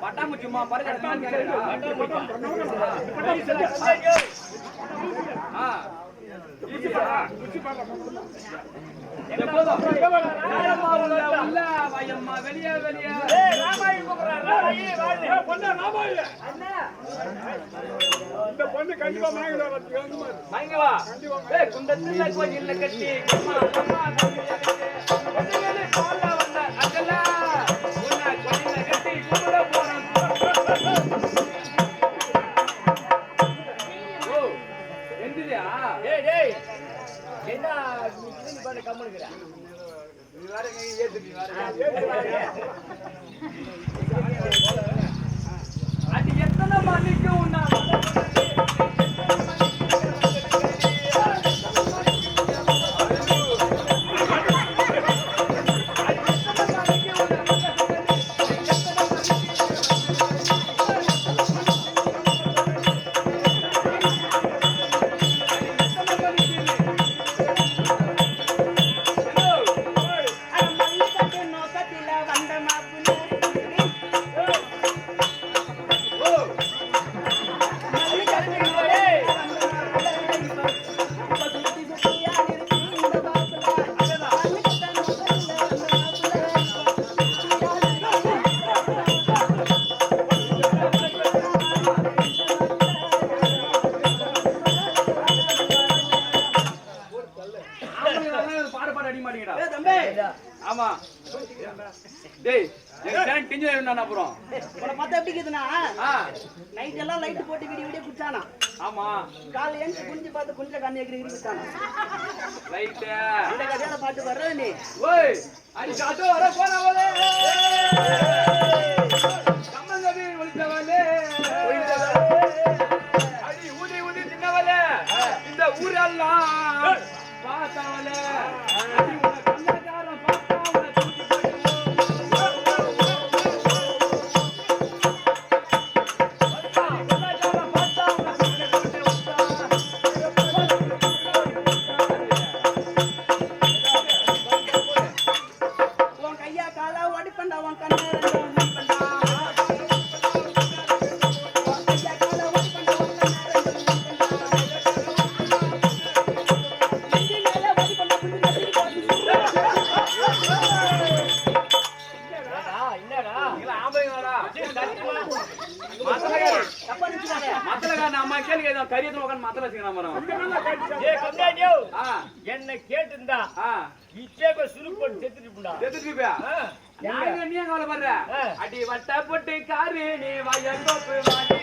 பட்டாமுச்சுமா பரகடமா வெளியே வெளியே பொண்ணு கண்டிப்பா வாங்கிவா குண்டத்துல கோயில்ல கட்டி அது எத்தனை மணிக்கு உன்னா ஆமா டேய் நான் கிஞ்சி வேணும்னா அப்புறம் உன பார்த்தா எப்படி இருக்குதுனா நைட் எல்லாம் லைட் போட்டு வீடியோ வீடியோ குச்சானா ஆமா காலையில ஏஞ்சி குஞ்சு பார்த்து குஞ்ச கண்ணி எகிரி குச்சானா லைட் இந்த கதையில பாட்டு வர்ற நீ ஓய் அடி காட்டோ வர போனவளே கம்மங்கவி ஒளிச்சவளே அடி ஊதி ஊதி தின்னவளே இந்த ஊரெல்லாம் பார்த்தவளே அடி உன கண்ணகாரம் பார்த்தவளே என்ன கேட்டுந்தா இச்சேக சுருப்பன் செத்துட்டு நீ கவலை பண்ற அடி வட்ட போட்டு காரு நீ வயங்கோப்பு வாடி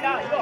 ஐயா ஐயோ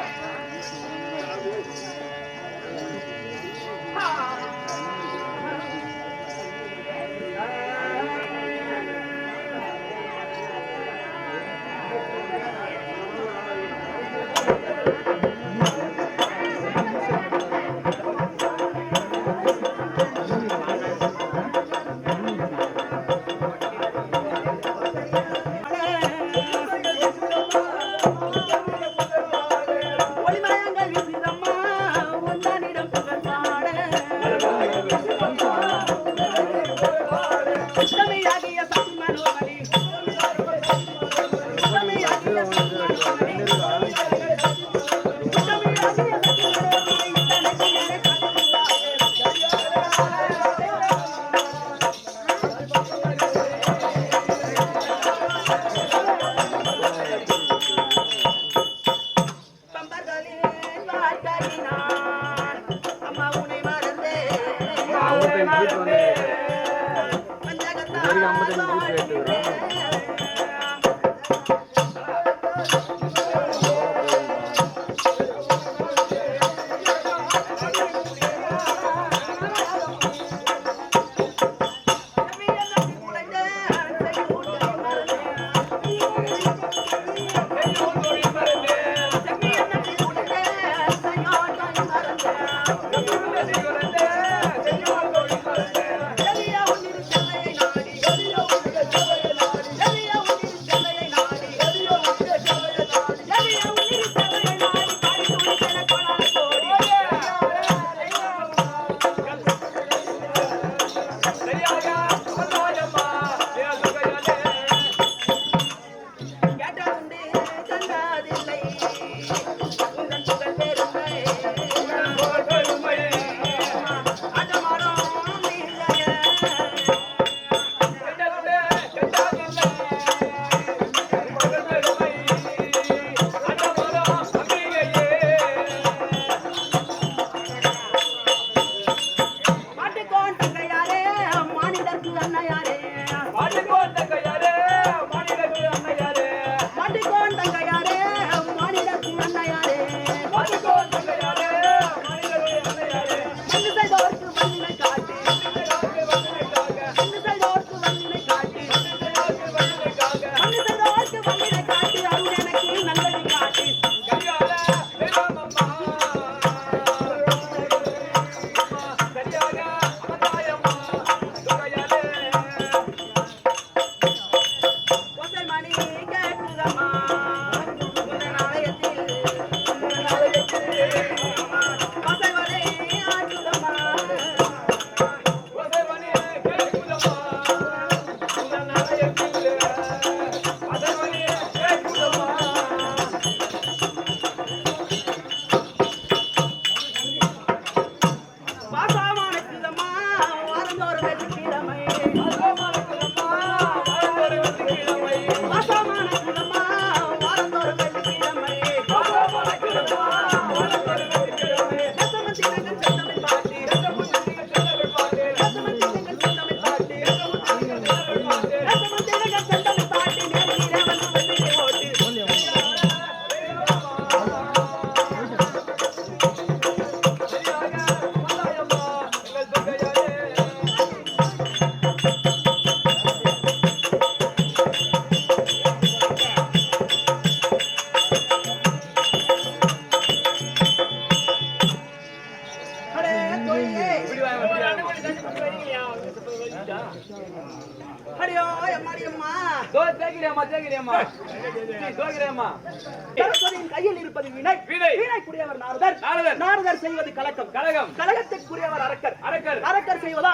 கையில் இருப்பது வினை வினைக்குரியவர் நாரதர் நாரதர் செய்வது கலக்கம் கலகத்திற்குரியவர் அரக்கர் செய்வது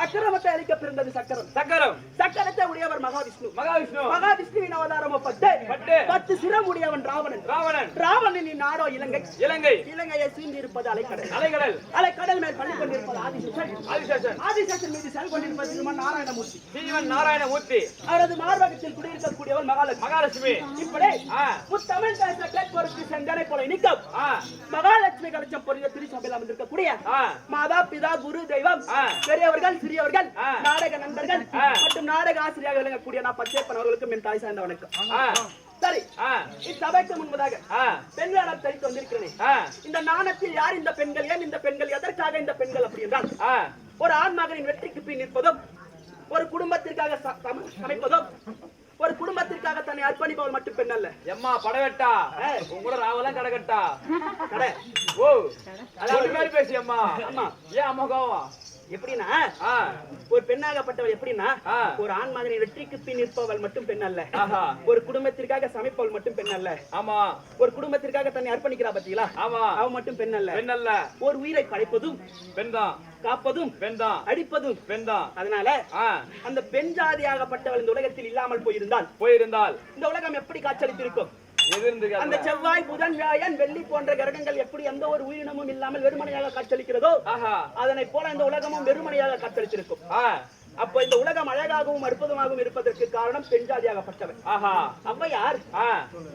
அக்கிரமத்தை அளிக்க பிறந்தது சக்கரத்தை உடையவர் மகாவிஷ்ணுவின் அவதாரம் 10 சிரம் உடையவன் ராவணனின் நாடோ இலங்கையை சீண்டிருப்பது அலைக்கடல் மேல் பள்ளி கொண்டிருப்பது ஆதிசேஷன் மீது செல் கொண்டிருப்பது ஸ்ரீமன் நாராயணமூர்த்தி அவரது மார்பகத்தில் குடியிருக்கக்கூடியவர் மகாலட்சுமி இப்படி முத்தமிழ் பேச கேட்போருக்கு செங்கனை போல இனிக்கும் மகாலட்சுமி கலச்சம் பொறிய திருச்சபையில் அமர்ந்திருக்கக்கூடிய மாதா பிதா குரு தெய்வம் பெரியவர்கள் சிறியவர்கள் நாடக நண்பர்கள் மற்றும் நாடக ஆசிரியர்கள் விளங்கக்கூடிய நான் பச்சேப்பன் அவர்களுக்கும் என் தாய் சார்ந்த வணக்கம் சரி ஆ, இச்சபைக்கு முன்பதாக ஆ, பெண்களிடம் தரித்து வந்திருக்கிறேன். ஆ, இந்த நாணத்தில் யார் இந்த பெண்கள், ஏன் இந்த பெண்கள், எதற்காக இந்த பெண்கள் அப்படி என்றால், ஆ, ஒரு ஆண் மகனின் வெற்றிக்கு பின் நிற்பதும், ஒரு குடும்பத்திற்காக சமைப்பதும், ஒரு குடும்பத்திற்காக தன்னை அர்ப்பணிப்பவர் மட்டும் பெண் அல்ல. எம்மா படவெட்டா உங்க கூட ராவெல்லாம் கடகட்டா கடை. ஓ அதாவது மாதிரி பேசி அம்மா. ஆமா. ஏன் அம்மா கோவம்? எப்படின்னா ஆ, ஒரு பெண்ணாகப்பட்டவள் எப்படின்னா ஆ, ஒரு ஆண் மகனின் வெற்றிக்கு பின் நிற்பவள் மட்டும் பெண் அல்ல. ஆஹா, ஒரு குடும்பத்திற்காக சமைப்பவள் மட்டும் பெண் அல்ல. ஆமா, ஒரு குடும்பத்திற்காக தன்னை அர்ப்பணிக்கிறா பத்தியா, ஆமா, அவ மட்டும் பெண் அல்ல. பெண் அல்ல, ஒரு உயிரை படைப்பதும், பெண் தான், காப்பதும், பெண் தான், அடிப்பதும். பெண் தான். அதனால ஆ, அந்த பெண் ஜாதியாகப்பட்டவள் இந்த உலகத்தில் இல்லாமல் போயிருந்தால் போயிருந்தால் இந்த உலகம் எப்படி காட்சளித்திருக்கும்? எது இருந்து அந்த செவ்வாய், புதன், வியாழன், வெள்ளி போன்ற கிரகங்கள் எப்படி எந்த ஒரு உயிரினமும் இல்லாமல் வெறுமனையாக காட்சளிக்கிறதோ ஆஹா, அதனை போல இந்த உலகமும் வெறுமனையாக காட்சளித்திருக்கும். ஆ, அப்ப இந்த உலகம் அழகாகவும் அற்புதமாகவும் இருப்பதற்கு காரணம் பெண் ஜாதியாகப்பட்டவள். ஆஹா, ஔவையார் ஆ,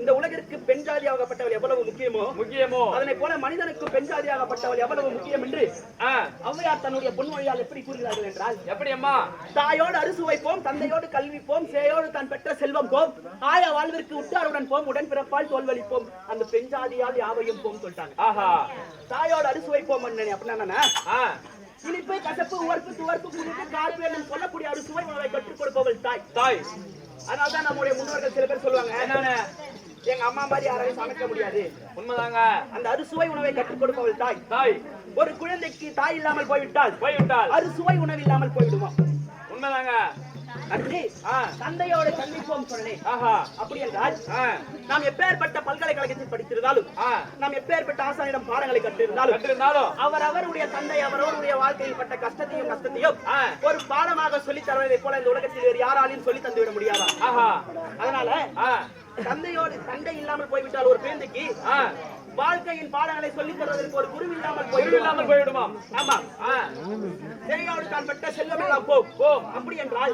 இந்த உலகிற்கு பெண் ஜாதியாகப்பட்டவள் எவ்வளவு முக்கியமோ முக்கியமோ அதனை போல மனிதனுக்கு பெண் ஜாதியாகப்பட்டவள் எவ்வளவு முக்கியம் என்று ஆ, ஔவையார் தன்னுடைய பொன்மொழியால் எப்படி கூறுகிறார்கள் என்றால், எப்படி அம்மா? தாயோடு அறுசுவை போம், தந்தையோடு கல்வி போம், சேயோடு தான் பெற்ற செல்வம் போம், ஆய வாழ்விற்கு உற்றாருடன் போம், உடன் பிறப்பால் தோல்வளிப்போம், அந்த பெண் ஜாதியால் யாவையும் போம் சொல்லிட்டாங்க. ஆஹா, தாயோடு அறுசுவை போம் அப்படின்னா ஆ, இனிப்பு, கசப்பு, உவர்ப்பு, துவர்ப்பு, புளிப்பு, கார்ப்பு என்று சொல்லக்கூடிய அறுசுவை உணவை கற்றுக் கொடுப்பவள் தாய். தாய். அதனால்தான் நம்முடைய முன்னோர்கள் சில பேர் சொல்லுவாங்க, என்னன்னு? எங்க அம்மா மாதிரி யாராலையும் சமைக்க முடியாது. உண்மைதாங்க. அந்த அறுசுவை உணவை கற்றுக் கொடுப்பவள் தாய். தாய். ஒரு குழந்தைக்கு தாய் இல்லாமல் போய்விட்டால் அறுசுவை உணவு இல்லாமல் போய்விடுமா? உண்மைதாங்க. அடுத்து தந்தையோட சந்திப்போம் சொன்னேன். ஆஹா, அப்படி என்றால் நாம் எப்பேற்பட்ட பல்கலைக்கழகத்தில் படித்திருந்தாலும், நாம் எப்பேற்பட்ட ஆசானிடம் பாடங்களை கற்றிருந்தாலும் அவர் அவருடைய தந்தை அவரவருடைய வாழ்க்கையில் பட்ட கஷ்டத்தையும் ஒரு பாடமாக சொல்லித் தருவதை போல இந்த உலகத்தில் வேறு யாராலையும் சொல்லி தந்துவிட முடியாதா? அதனால தந்தை இல்லாமல் போய்விட்டால் ஒரு குழந்தைக்கு வாழ்க்கையின் பாடங்களை சொல்லித் தருவதற்கு ஒரு குரு இல்லாமல் போய்விடுமா? ஆமா. சேயோடு தான் பெற்ற செல்வம் எல்லாம் போம். அப்படி என்றால்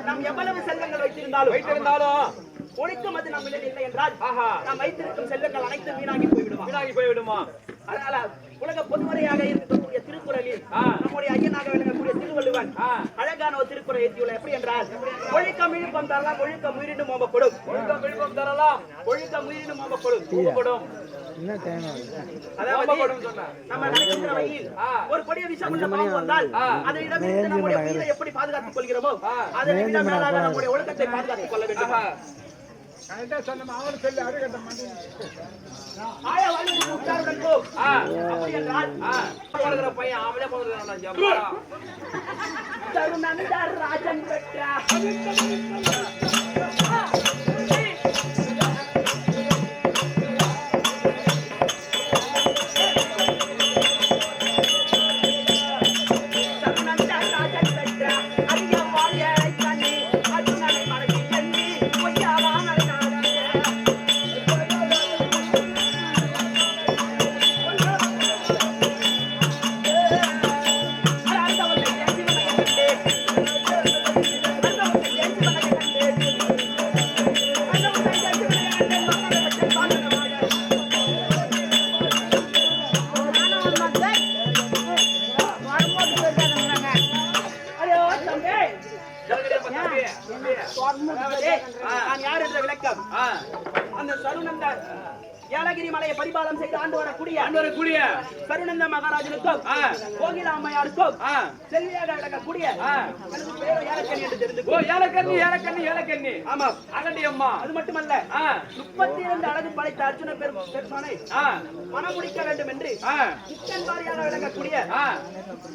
நாம் எவ்வளவு செல்வங்கள் வைத்திருந்தாலும் ஒழுக்கம் அது நம்மிடம் இல்லை என்றால் நாம் வைத்திருக்கும் செல்வங்கள் அனைத்தும் வீணாகி போய்விடுமா? அதனால உலக பொதுவரையாக இருக்கக்கூடிய திருக்குறளில் நம்முடைய ஐயனாக விளங்கக்கூடிய திருவள்ளுவன் அழகான ஒரு திருக்குறள் எழுதியுள்ள எப்படி என்றால், ஒழுக்கம் இழுப்பம் தரலாம், ஒழுக்கம் உயிரினும் ஓம்பப்படும். ஒழுக்கம் இழுப்பம் தரலாம், ஒழுக்கம் உயிரினும் ஓம்பப்படும். நம்ம நினைக்கின்ற வகையில் ஒரு கொடிய விஷம் உள்ள பாம்பு வந்தால் அதை இடமிருந்து நம்முடைய உயிரை எப்படி பாதுகாத்துக் கொள்கிறோமோ அதை விட மேலாக நம்முடைய ஒழுக்கத்தை பாதுகாத்துக் கொள்ள வேண்டும். உற்றாருடன் போ. அப்படி என்றால் பையன் அவளே தருணந்தர் ராஜன் பெற்றா நான் யார் என்ற விளக்கம். அந்த சருநந்தர் ஏலகிரி மலையை பரிபாலம் செய்து ஆண்டு வரக்கூடிய சருநந்த மகாராஜனுக்கும் கோகிலா அம்மையாருக்கும் செல்வியாக விளக்கக்கூடிய ஏலக்கண்ணி என்று தெரிந்து ஏலக்கண்ணி. ஆமா, அகண்டி அம்மா. அது மட்டுமல்ல 32 அழகு படைத்த அர்ஜுன பெருமானை மனமுடிக்க வேண்டும் என்று முக்கன்பாரியாக விளங்கக்கூடிய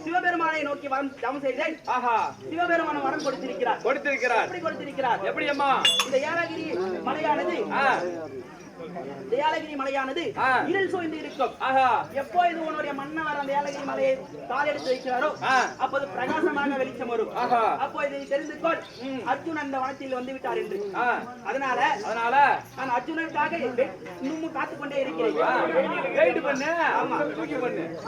சிவபெருமானை நோக்கி தவம் செய்தேன். சிவபெருமான வரம் கொடுத்திருக்கிறார். எப்படி கொடுத்திருக்கிறார்? எப்படி அம்மா? இந்த ஏலகிரி மலையானது இருள் சூழ்ந்து இருக்கும். எப்போது உன்னுடைய மன்னவர் அந்த ஏலகிரி மலையை கால் எடுத்து வைக்கிறாரோ அப்போது பிரகாசமாக வெளிச்சம் வரும். அப்போ இதை தெரிந்து கொள், அர்ஜுனன் அந்த வனத்தில் வந்து விட்டார் என்று. அதனால நான் அர்ஜுனனுக்காக இன்னும் காத்துக் கொண்டே இருக்கிறேன்.